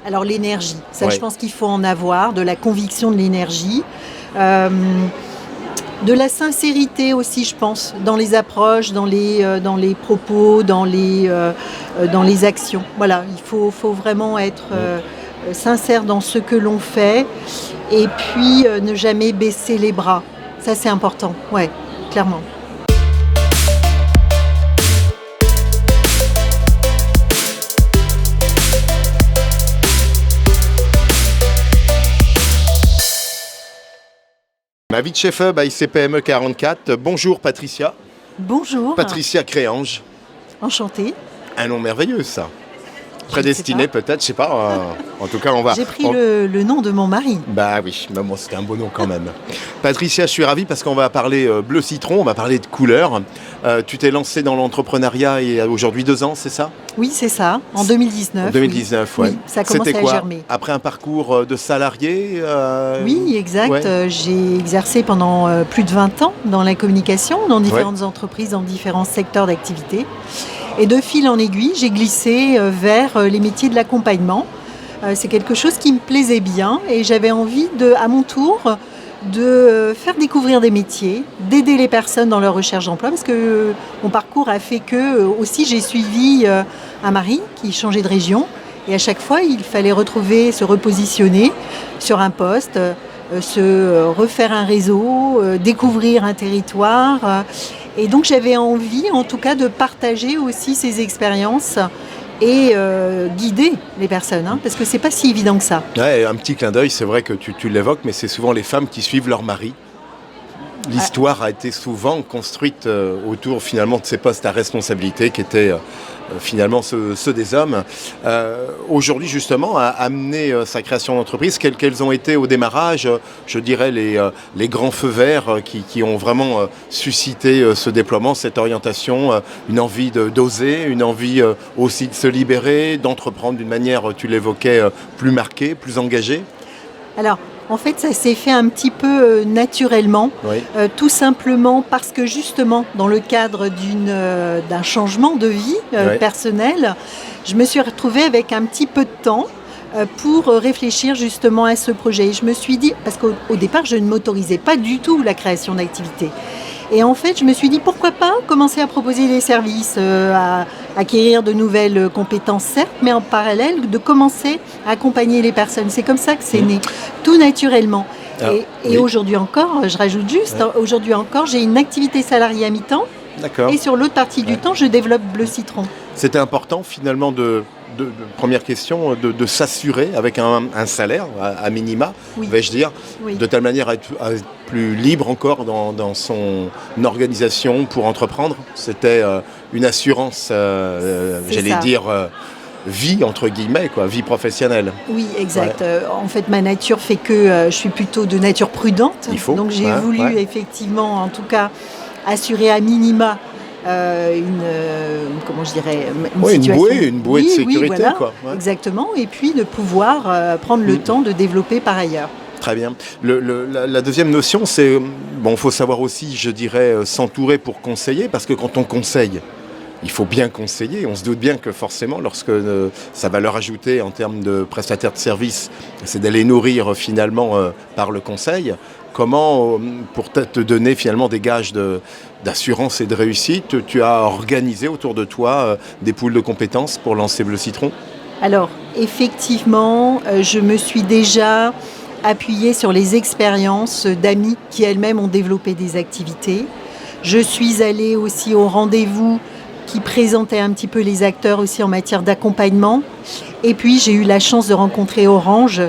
Alors l'énergie, ça Ouais. je pense qu'il faut en avoir, de la conviction, de l'énergie. De la sincérité aussi, je pense, dans les approches, dans les propos, dans les actions. Voilà, il faut vraiment être sincère dans ce que l'on fait et puis ne jamais baisser les bras. Ça, c'est important, ouais, clairement. Ma vie de chef-up à ICPME 44. Bonjour Patricia. Bonjour, Patricia Créange. enchantée. Un nom merveilleux ça. Je Prédestiné ne sais peut-être, je sais pas. En tout cas, on va... J'ai pris le nom de mon mari. Bah oui, mais bon, c'était un beau nom quand même. Patricia, je suis ravi parce qu'on va parler bleu citron, on va parler de couleurs. Tu t'es lancée dans l'entrepreneuriat il y a aujourd'hui 2 ans, c'est ça? Oui, c'est ça, en 2019. En 2019, ouais. Oui, ça a commencé C'était à quoi? germer. Après un parcours de salarié Oui, exact. Ouais. J'ai exercé pendant plus de 20 ans dans la communication, dans différentes entreprises, dans différents secteurs d'activité. Et de fil en aiguille, j'ai glissé vers les métiers de l'accompagnement. C'est quelque chose qui me plaisait bien et j'avais envie, à mon tour, de faire découvrir des métiers, d'aider les personnes dans leur recherche d'emploi, parce que mon parcours a fait que aussi j'ai suivi un mari qui changeait de région. Et à chaque fois, il fallait se repositionner sur un poste, se refaire un réseau, découvrir un territoire. Et donc j'avais envie, en tout cas, de partager aussi ces expériences et guider les personnes, parce que c'est pas si évident que ça. Ouais, un petit clin d'œil, c'est vrai que tu l'évoques, mais c'est souvent les femmes qui suivent leur mari. L'histoire a été souvent construite autour finalement de ces postes à responsabilité qui étaient finalement ceux des hommes. Aujourd'hui justement, à amener sa création d'entreprise, quels ont été au démarrage, je dirais, les grands feux verts qui ont vraiment suscité ce déploiement, cette orientation, une envie d'oser, une envie aussi de se libérer, d'entreprendre d'une manière, tu l'évoquais, plus marquée, plus engagée? Alors, en fait, ça s'est fait un petit peu naturellement, Oui. tout simplement parce que justement, dans le cadre d'un changement de vie personnelle, je me suis retrouvée avec un petit peu de temps pour réfléchir justement à ce projet. Et je me suis dit, parce qu'au départ, je ne m'autorisais pas du tout la création d'activités. Et en fait, je me suis dit, pourquoi pas commencer à proposer des services, à acquérir de nouvelles compétences, certes, mais en parallèle, de commencer à accompagner les personnes. C'est comme ça que c'est né, tout naturellement. Et aujourd'hui encore, je rajoute juste, aujourd'hui encore, j'ai une activité salariée à mi-temps. D'accord. Et sur l'autre partie du temps, je développe Bleu Citron. C'était important finalement première question, de s'assurer avec un salaire à minima, vais-je dire, de telle manière à être plus libre encore dans son organisation pour entreprendre. C'était une assurance, vie entre guillemets, vie professionnelle. Oui, exact. Ouais. En fait, ma nature fait que je suis plutôt de nature prudente. Il faut. Donc j'ai voulu effectivement, en tout cas, assurer à minima une situation. Une bouée de sécurité. Voilà, quoi. Ouais. Exactement. Et puis de pouvoir prendre le temps de développer par ailleurs. Très bien. La deuxième notion, c'est, faut savoir aussi, je dirais, s'entourer pour conseiller, parce que quand on conseille, il faut bien conseiller. On se doute bien que forcément, lorsque sa valeur ajoutée en termes de prestataire de service, c'est d'aller nourrir finalement par le conseil. Comment, pour te donner finalement des gages d'assurance et de réussite, tu as organisé autour de toi des pools de compétences pour lancer Bleu Citron? Alors, effectivement, je me suis déjà appuyée sur les expériences d'amis qui elles-mêmes ont développé des activités. Je suis allée aussi au rendez-vous qui présentait un petit peu les acteurs aussi en matière d'accompagnement. Et puis, j'ai eu la chance de rencontrer Orange,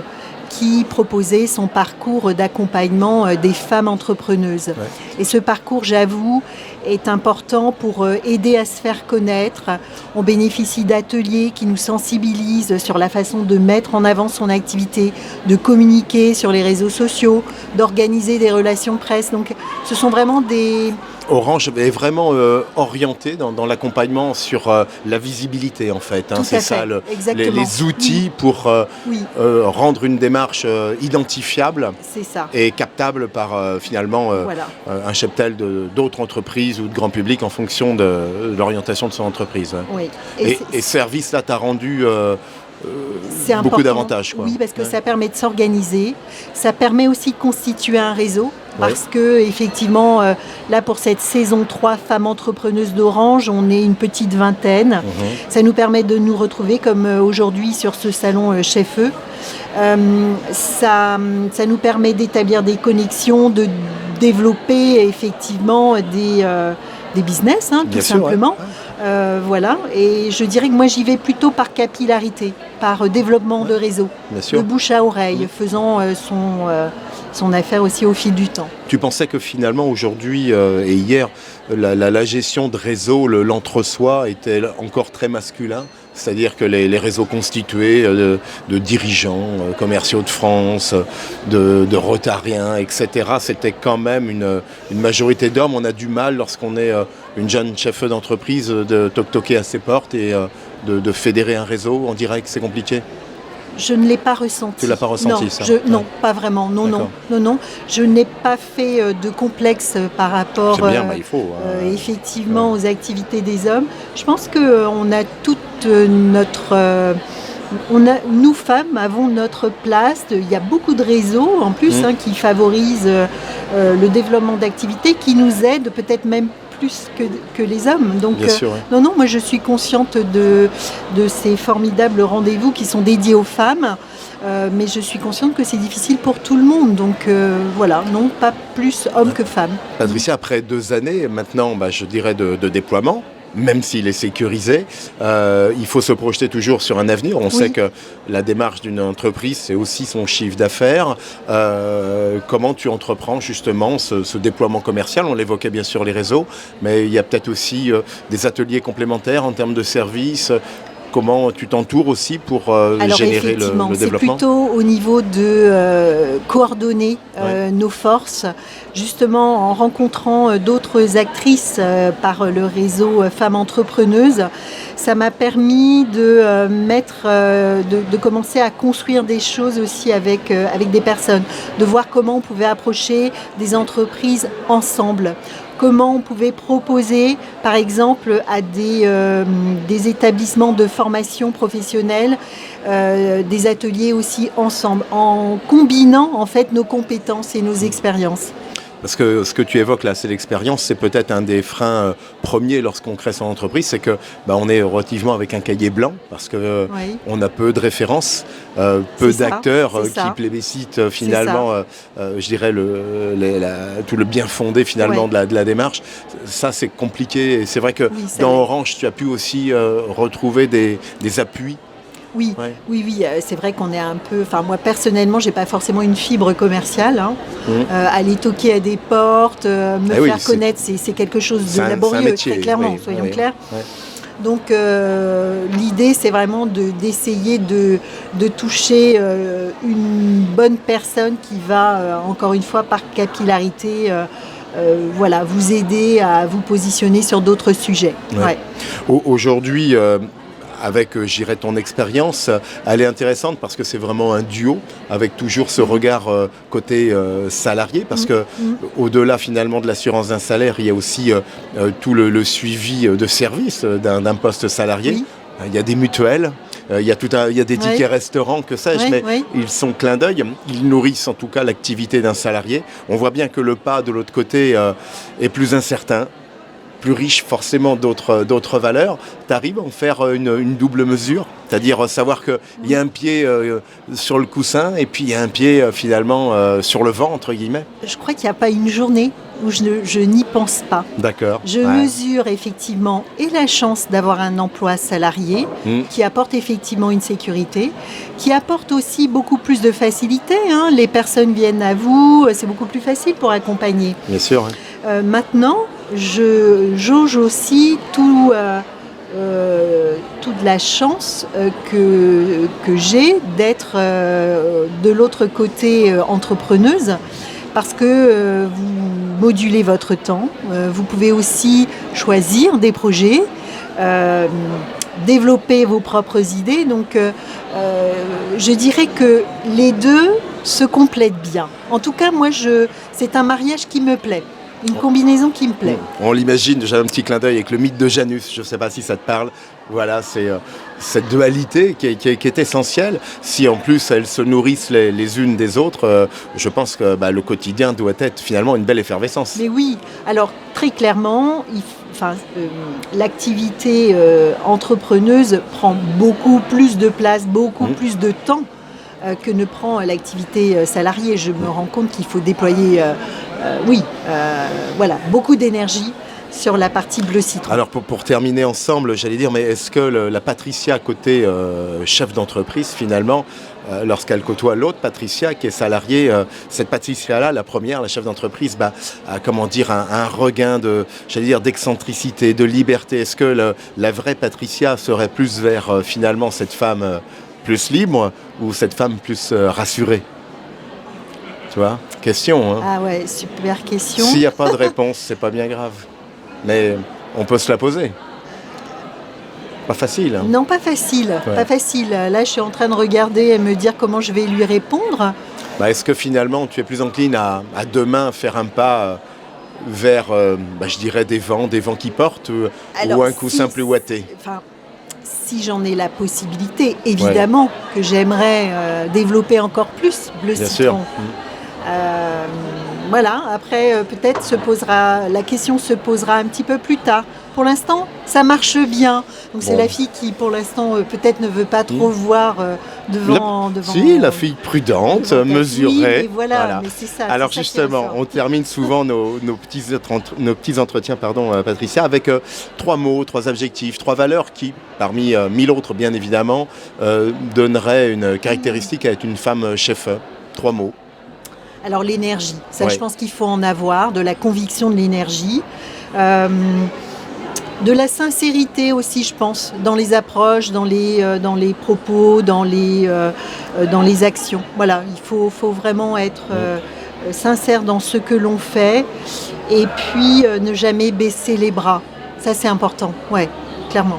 qui proposait son parcours d'accompagnement des femmes entrepreneuses. Ouais. Et ce parcours, j'avoue, est important pour aider à se faire connaître. On bénéficie d'ateliers qui nous sensibilisent sur la façon de mettre en avant son activité, de communiquer sur les réseaux sociaux, d'organiser des relations presse. Donc, ce sont vraiment des... Orange est vraiment orienté dans l'accompagnement sur la visibilité, en fait. Hein, c'est ça, les outils pour rendre une démarche identifiable et captable par finalement un cheptel d'autres entreprises ou de grand public en fonction de l'orientation de son entreprise. Oui. Et service, là, tu as rendu C'est beaucoup important. d'avantages, quoi. Oui, parce que ça permet de s'organiser. Ça permet aussi de constituer un réseau. Parce que, effectivement, là, pour cette saison 3 Femmes Entrepreneuses d'Orange, on est une petite vingtaine. Ça nous permet de nous retrouver, comme aujourd'hui sur ce salon Chef-Feu. Ça nous permet d'établir des connexions, de développer, effectivement, des business, hein, tout simplement. Voilà, et je dirais que moi j'y vais plutôt par capillarité, par développement de réseau, de bouche à oreille, faisant son affaire aussi au fil du temps. Tu pensais que finalement aujourd'hui et hier, la gestion de réseau, l'entre-soi était encore très masculin, c'est-à-dire que les réseaux constitués de dirigeants commerciaux de France, de Rotariens, etc., c'était quand même une majorité d'hommes. On a du mal lorsqu'on est une jeune chef d'entreprise de toc-toquer à ses portes et de fédérer un réseau. On dirait que c'est compliqué. Je ne l'ai pas ressenti. Tu ne l'as pas ressenti, non, ça non, pas vraiment. Non. Je n'ai pas fait de complexe par rapport il faut, effectivement aux activités des hommes. Je pense qu'on a toute notre... nous, femmes, avons notre place. Il y a beaucoup de réseaux, en plus, qui favorisent le développement d'activités, qui nous aident peut-être même plus que les hommes. Donc, non, moi je suis consciente de ces formidables rendez-vous qui sont dédiés aux femmes, mais je suis consciente que c'est difficile pour tout le monde. Donc voilà, non, pas plus hommes que femmes. Patricia, après 2 années maintenant, je dirais de déploiement, même s'il est sécurisé, il faut se projeter toujours sur un avenir. On sait que la démarche d'une entreprise, c'est aussi son chiffre d'affaires. Comment tu entreprends justement ce déploiement commercial? On l'évoquait bien sûr les réseaux, mais il y a peut-être aussi des ateliers complémentaires en termes de services. Comment tu t'entoures aussi pour générer le développement? C'est plutôt au niveau de coordonner nos forces, justement en rencontrant d'autres actrices par le réseau Femmes Entrepreneuses. Ça m'a permis de commencer à construire des choses aussi avec des personnes, de voir comment on pouvait approcher des entreprises ensemble. Comment on pouvait proposer, par exemple, à des établissements de formation professionnelle, des ateliers aussi ensemble, en combinant en fait nos compétences et nos expériences. Parce que ce que tu évoques là, c'est l'expérience, c'est peut-être un des freins premiers lorsqu'on crée son entreprise, c'est que on est relativement avec un cahier blanc, parce que on a peu de références, peu d'acteurs qui plébiscitent finalement, je dirais, tout le bien fondé finalement de la démarche. Ça, c'est compliqué. Et c'est vrai que dans Orange, tu as pu aussi retrouver des appuis. Oui, c'est vrai qu'on est un peu... Enfin, moi, personnellement, j'ai pas forcément une fibre commerciale. Aller toquer à des portes, faire connaître, c'est quelque chose de laborieux, très clairement, soyons clairs. Donc, l'idée, c'est vraiment d'essayer de toucher une bonne personne qui va, encore une fois, par capillarité... vous aider à vous positionner sur d'autres sujets. Aujourd'hui... avec, j'irais, ton expérience, elle est intéressante parce que c'est vraiment un duo avec toujours ce regard côté salarié, parce que au-delà finalement de l'assurance d'un salaire, il y a aussi tout le suivi de service d'un poste salarié. Il y a des mutuelles, il y a des tickets restaurants, que sais-je, mais ils sont clin d'œil, ils nourrissent en tout cas l'activité d'un salarié. On voit bien que le pas de l'autre côté est plus incertain, plus riche forcément d'autres valeurs. Tu arrives à en faire une double mesure, c'est-à-dire savoir qu'il y a un pied sur le coussin et puis il y a un pied finalement sur le vent, entre guillemets. Je crois qu'il n'y a pas une journée où je n'y pense pas. D'accord. Je mesure effectivement et la chance d'avoir un emploi salarié qui apporte effectivement une sécurité, qui apporte aussi beaucoup plus de facilité. Les personnes viennent à vous, c'est beaucoup plus facile pour accompagner. Bien sûr. Maintenant, je jauge aussi toute la chance que j'ai d'être de l'autre côté entrepreneuse, parce que vous modulez votre temps, vous pouvez aussi choisir des projets, développer vos propres idées. Donc je dirais que les deux se complètent bien. En tout cas, moi, c'est un mariage qui me plaît. Une combinaison qui me plaît. On l'imagine, j'ai un petit clin d'œil avec le mythe de Janus, je ne sais pas si ça te parle. Voilà, c'est cette dualité qui est essentielle. Si en plus elles se nourrissent les unes des autres, je pense que le quotidien doit être finalement une belle effervescence. Mais oui, alors très clairement, l'activité entrepreneuse prend beaucoup plus de place, beaucoup plus de temps que ne prend l'activité salariée. Je me rends compte qu'il faut déployer beaucoup d'énergie sur la partie bleu citron. Alors pour terminer ensemble, j'allais dire, mais est-ce que la Patricia côté chef d'entreprise finalement, lorsqu'elle côtoie l'autre Patricia qui est salariée, cette Patricia-là, la première, la chef d'entreprise, a un regain d'excentricité, de liberté. Est-ce que la vraie Patricia serait plus vers finalement cette femme plus libre ou cette femme plus rassurée? Tu vois, question. Hein. Ah ouais, super question. S'il n'y a pas de réponse, c'est pas bien grave. Mais on peut se la poser. Pas facile. Hein. Non, pas facile. Ouais. Pas facile. Là, je suis en train de regarder et me dire comment je vais lui répondre. Est-ce que finalement, tu es plus encline à demain faire un pas vers, des vents qui portent ou un coussin plus ouaté? Si j'en ai la possibilité, évidemment que j'aimerais développer encore plus bleu Bien citron. Sûr. Après peut-être la question se posera un petit peu plus tard. Pour l'instant, ça marche bien. Donc c'est la fille qui, pour l'instant, peut-être ne veut pas trop voir devant. Si, la fille prudente, mesurée. Oui, voilà. Mais c'est ça. Alors c'est justement, ça on termine souvent nos petits entretiens, Patricia, avec 3 mots, 3 adjectifs, 3 valeurs qui, parmi 1000 autres bien évidemment, donneraient une caractéristique à être une femme chef. 3 mots. Alors l'énergie, ça je pense qu'il faut en avoir, de la conviction de l'énergie, de la sincérité aussi je pense, dans les approches, dans les propos, dans les actions. Voilà, il faut vraiment être sincère dans ce que l'on fait et puis ne jamais baisser les bras. Ça c'est important, clairement.